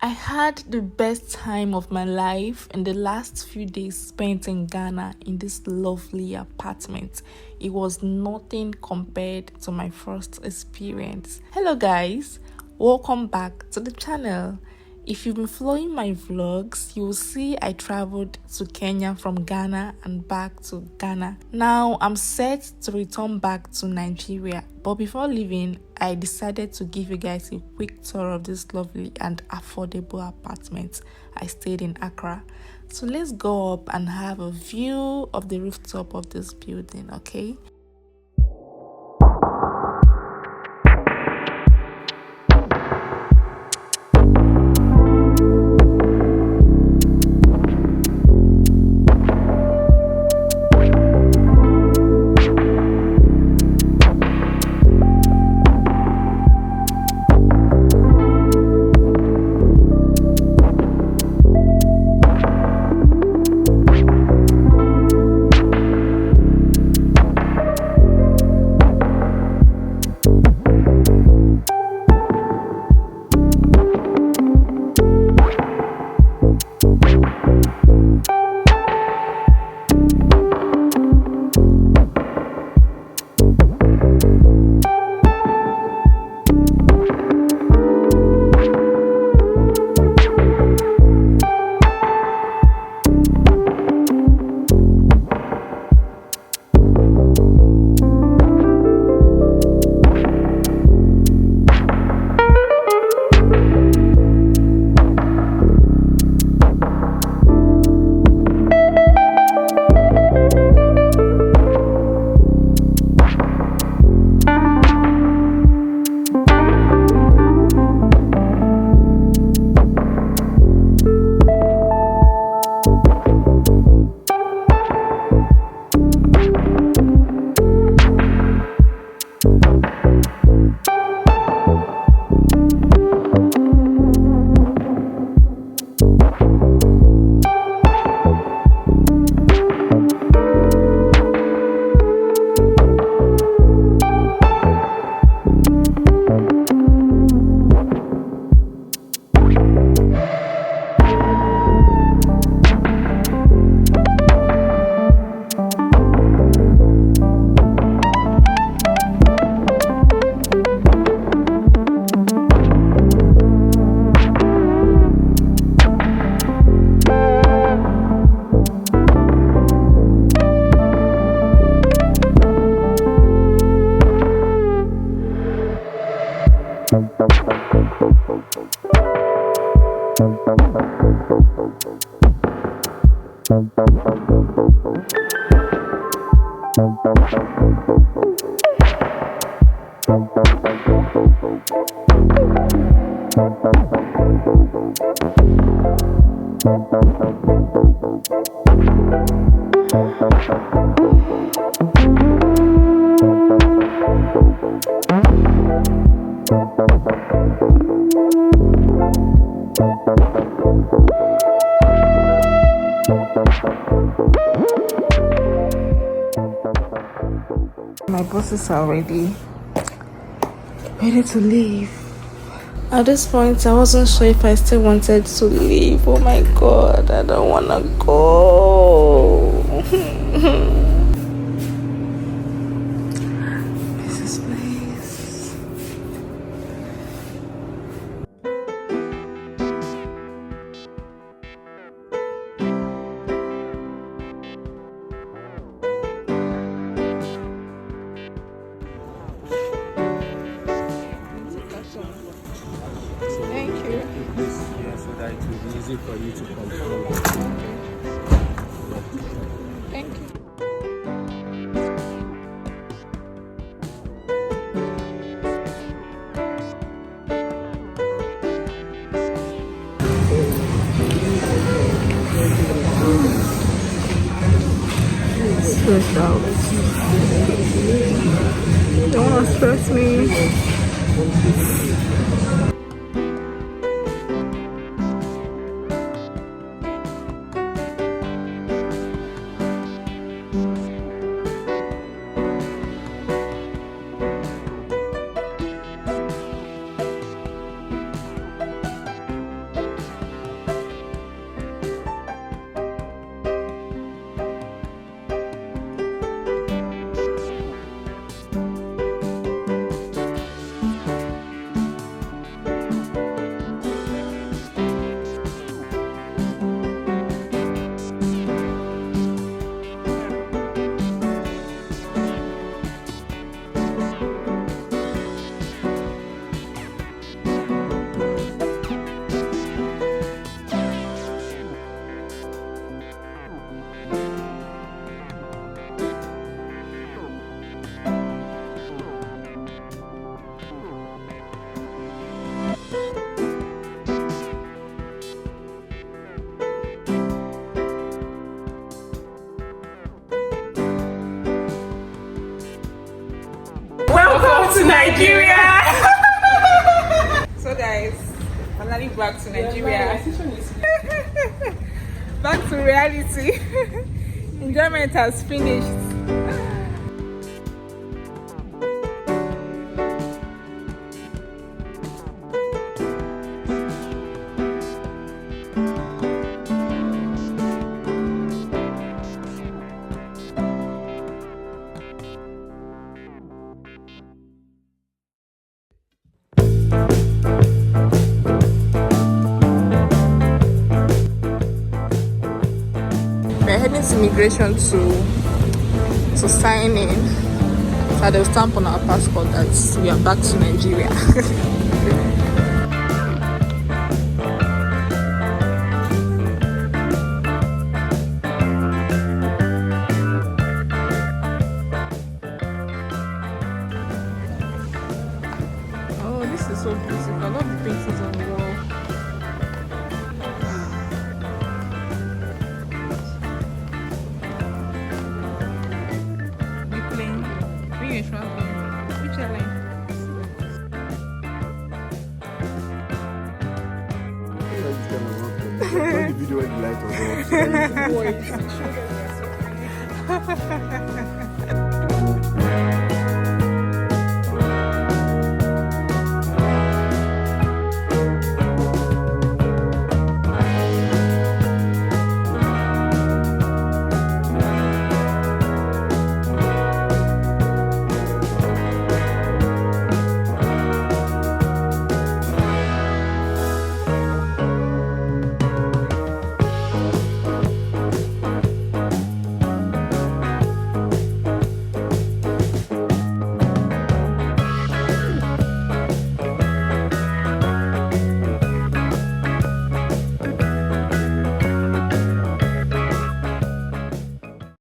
I had the best time of my life in the last few days spent in Ghana in this lovely apartment. It was nothing compared to my first experience. Hello guys, welcome back to the channel. If you've been following my vlogs, you will see I traveled to Kenya from Ghana and back to Ghana. Now I'm set to return back to Nigeria, but before leaving, I decided to give you guys a quick tour of this lovely and affordable apartment I stayed in Accra. So let's go up and have a view of the rooftop of this building, okay? My bosses are ready to leave. At this point, I wasn't sure if I still wanted to leave. Oh my god, I don't want to go. This place. So that it will be easy for you to control. Thank you. Stressed out. Don't want to stress me. Nigeria. So guys, finally back to Nigeria. Back to reality. Enjoyment has finished. We're heading to immigration to sign in, so they'll stamp on our passport that we are back to Nigeria. Oh, this is so beautiful. I love the paintings on the wall. Which airline? The video when the light was off.